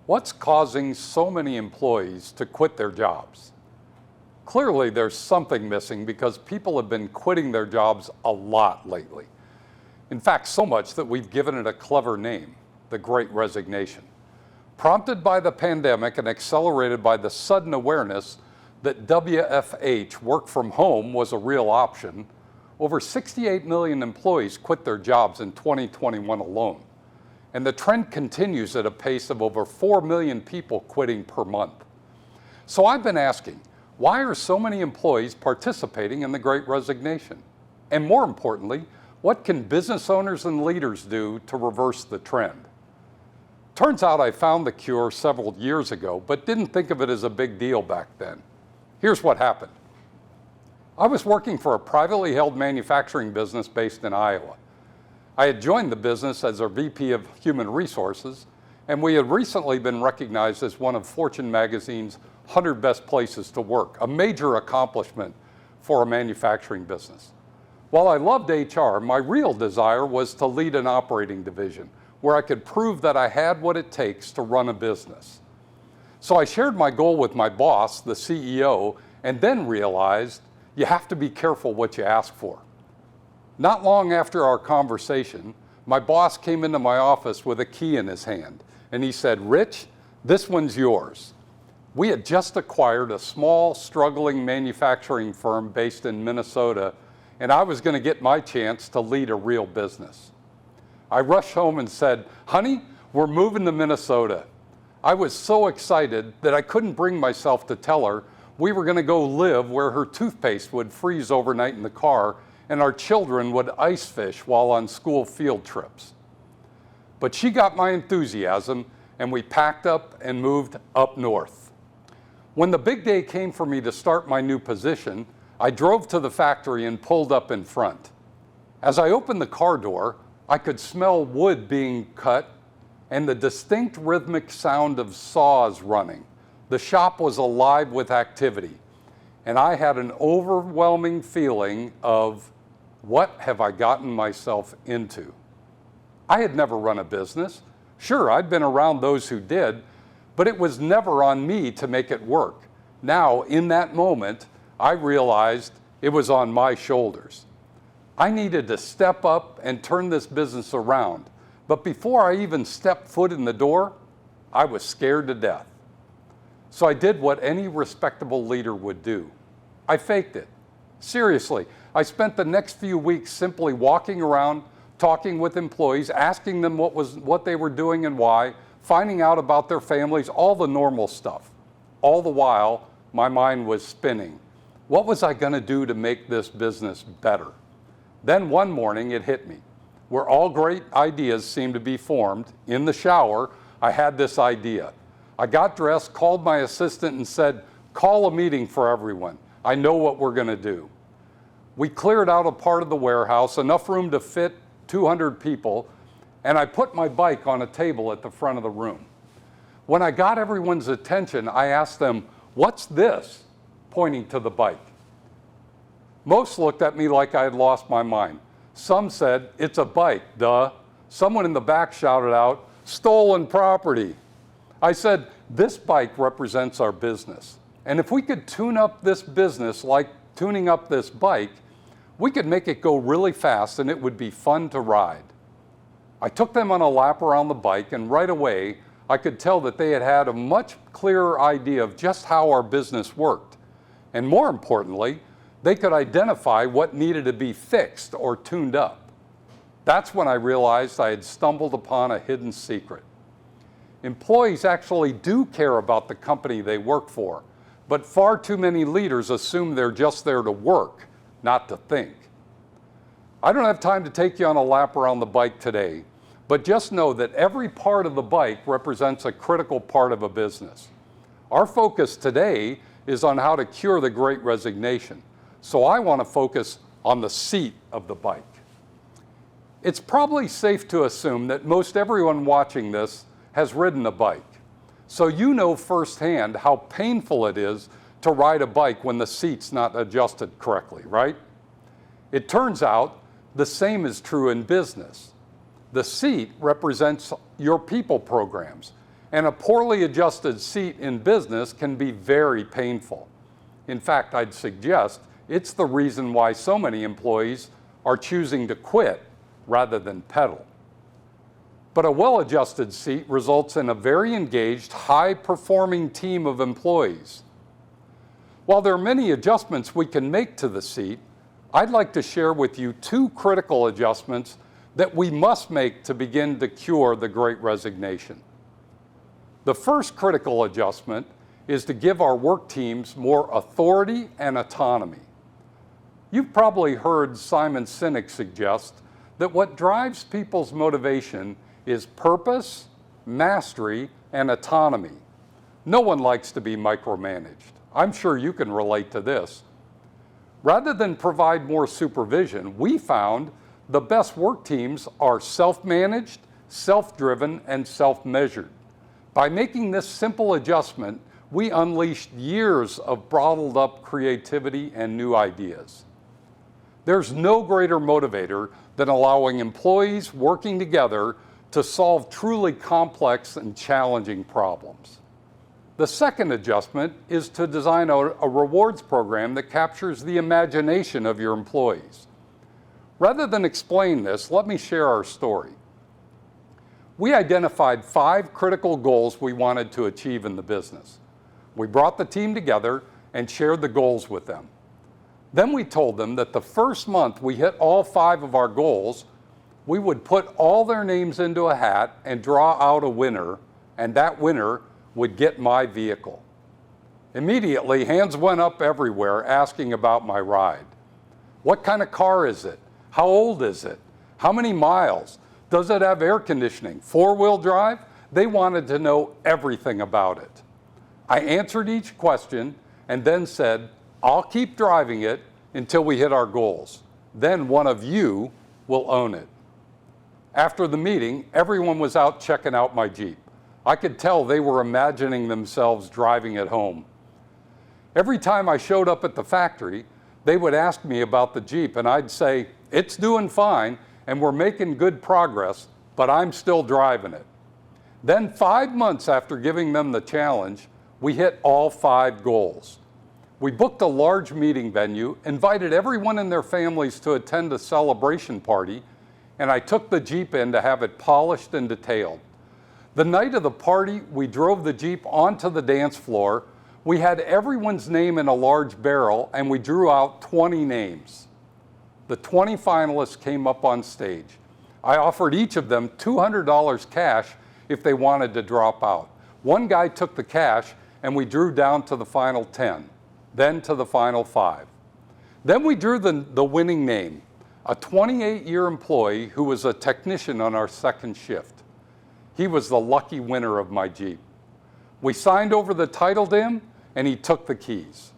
What's causing so many employees to quit their jobs? Clearly, there's something missing because people have been quitting their jobs a lot lately. In fact, so much that we've given it a clever name, the Great Resignation. Prompted by the pandemic and accelerated by the sudden awareness that WFH, work from home, was a real option, over 68 million employees quit their jobs in 2021 alone. And the trend continues at a pace of over 4 million people quitting per month. So I've been asking, why are so many employees participating in the Great Resignation? And more importantly, what can business owners and leaders do to reverse the trend? Turns out I found the cure several years ago, but didn't think of it as a big deal back then. Here's what happened. I was working for a privately held manufacturing business based in Iowa. I had joined the business as our VP of Human Resources, and we had recently been recognized as one of Fortune magazine's 100 Best Places to Work, a major accomplishment for a manufacturing business. While I loved HR, my real desire was to lead an operating division where I could prove that I had what it takes to run a business. So I shared my goal with my boss, the CEO, and then realized you have to be careful what you ask for. Not long after our conversation, my boss came into my office with a key in his hand, and he said, "Rich, this one's yours." We had just acquired a small, struggling manufacturing firm based in Minnesota, and I was going to get my chance to lead a real business. I rushed home and said, "Honey, we're moving to Minnesota." I was so excited that I couldn't bring myself to tell her we were going to go live where her toothpaste would freeze overnight in the car and our children would ice fish while on school field trips. But she got my enthusiasm, and we packed up and moved up north. When the big day came for me to start my new position, I drove to the factory and pulled up in front. As I opened the car door, I could smell wood being cut and the distinct rhythmic sound of saws running. The shop was alive with activity, and I had an overwhelming feeling of, what have I gotten myself into? I had never run a business. Sure, I'd been around those who did, but it was never on me to make it work. Now, in that moment, I realized it was on my shoulders. I needed to step up and turn this business around. But before I even stepped foot in the door, I was scared to death. So I did what any respectable leader would do. I faked it. Seriously, I spent the next few weeks simply walking around, talking with employees, asking them what they were doing and why, finding out about their families, all the normal stuff. All the while, my mind was spinning. What was I going to do to make this business better? Then one morning it hit me. Where all great ideas seem to be formed, in the shower, I had this idea. I got dressed, called my assistant and said, "Call a meeting for everyone. I know what we're going to do." We cleared out a part of the warehouse, enough room to fit 200 people, and I put my bike on a table at the front of the room. When I got everyone's attention, I asked them, "What's this?" pointing to the bike. Most looked at me like I had lost my mind. Some said, "It's a bike, duh." Someone in the back shouted out, "Stolen property." I said, "This bike represents our business. And if we could tune up this business like tuning up this bike, we could make it go really fast and it would be fun to ride." I took them on a lap around the bike, and right away, I could tell that they had had a much clearer idea of just how our business worked. And more importantly, they could identify what needed to be fixed or tuned up. That's when I realized I had stumbled upon a hidden secret. Employees actually do care about the company they work for, but far too many leaders assume they're just there to work, not to think. I don't have time to take you on a lap around the bike today, but just know that every part of the bike represents a critical part of a business. Our focus today is on how to cure the Great Resignation, so I want to focus on the seat of the bike. It's probably safe to assume that most everyone watching this has ridden a bike, so you know firsthand how painful it is to ride a bike when the seat's not adjusted correctly, right? It turns out the same is true in business. The seat represents your people programs, And a poorly adjusted seat in business can be very painful. In fact, I'd suggest it's the reason why so many employees are choosing to quit rather than pedal. But a well-adjusted seat results in a very engaged, high-performing team of employees. While there are many adjustments we can make to the seat, I'd like to share with you two critical adjustments that we must make to begin to cure the Great Resignation. The first critical adjustment is to give our work teams more authority and autonomy. You've probably heard Simon Sinek suggest that what drives people's motivation is purpose, mastery, and autonomy. No one likes to be micromanaged. I'm sure you can relate to this. Rather than provide more supervision, we found the best work teams are self-managed, self-driven, and self-measured. By making this simple adjustment, we unleashed years of bottled up creativity and new ideas. There's no greater motivator than allowing employees working together to solve truly complex and challenging problems. The second adjustment is to design a rewards program that captures the imagination of your employees. Rather than explain this, let me share our story. We identified 5 critical goals we wanted to achieve in the business. We brought the team together and shared the goals with them. Then we told them that the first month we hit all 5 of our goals, we would put all their names into a hat and draw out a winner, and that winner would get my vehicle. Immediately, hands went up everywhere asking about my ride. What kind of car is it? How old is it? How many miles? Does it have air conditioning? 4-wheel drive? They wanted to know everything about it. I answered each question and then said, I'll keep driving it until we hit our goals. Then one of you will own it. After the meeting, everyone was out checking out my Jeep. I could tell they were imagining themselves driving it home. Every time I showed up at the factory, they would ask me about the Jeep, and I'd say, it's doing fine, and we're making good progress, but I'm still driving it. Then 5 months after giving them the challenge, we hit all 5 goals. We booked a large meeting venue, invited everyone and their families to attend a celebration party, and I took the Jeep in to have it polished and detailed. The night of the party, we drove the Jeep onto the dance floor. We had everyone's name in a large barrel, and we drew out 20 names. The 20 finalists came up on stage. I offered each of them $200 cash if they wanted to drop out. One guy took the cash, and we drew down to the final 10, then to the final 5. Then we drew the winning name, a 28-year employee who was a technician on our second shift. He was the lucky winner of my Jeep. We signed over the title to him, and he took the keys.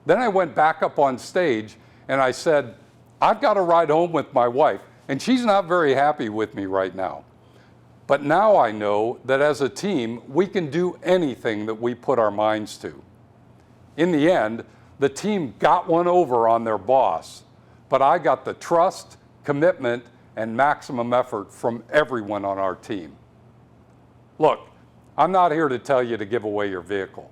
Then I went back up on stage, and I said, I've got to ride home with my wife, and she's not very happy with me right now. But now I know that as a team, we can do anything that we put our minds to. In the end, the team got one over on their boss, but I got the trust, commitment, and maximum effort from everyone on our team. Look, I'm not here to tell you to give away your vehicle,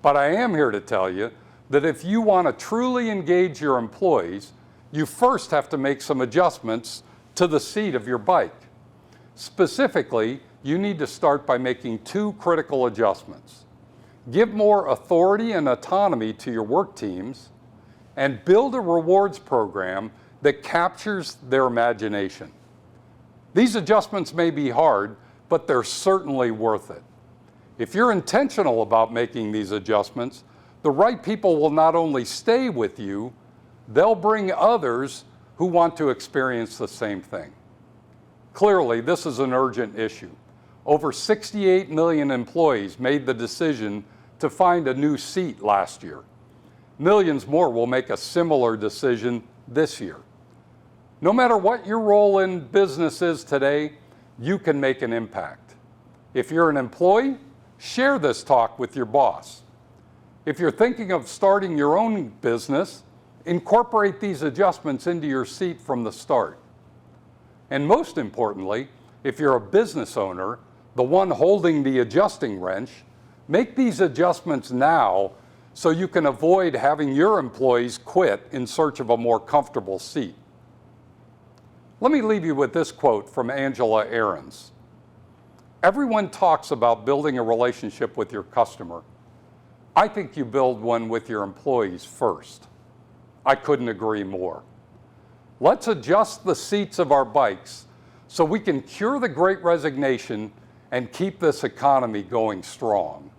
but I am here to tell you that if you want to truly engage your employees, you first have to make some adjustments to the seat of your bike. Specifically, you need to start by making 2 critical adjustments. Give more authority and autonomy to your work teams, and build a rewards program that captures their imagination. These adjustments may be hard, but they're certainly worth it. If you're intentional about making these adjustments, the right people will not only stay with you, they'll bring others who want to experience the same thing. Clearly, this is an urgent issue. Over 68 million employees made the decision to find a new seat last year. Millions more will make a similar decision this year. No matter what your role in business is today, you can make an impact. If you're an employee, share this talk with your boss. If you're thinking of starting your own business, incorporate these adjustments into your seat from the start. And most importantly, if you're a business owner, the one holding the adjusting wrench, make these adjustments now so you can avoid having your employees quit in search of a more comfortable seat. Let me leave you with this quote from Angela Ahrens. Everyone talks about building a relationship with your customer. I think you build one with your employees first. I couldn't agree more. Let's adjust the seats of our bikes so we can cure the Great Resignation and keep this economy going strong.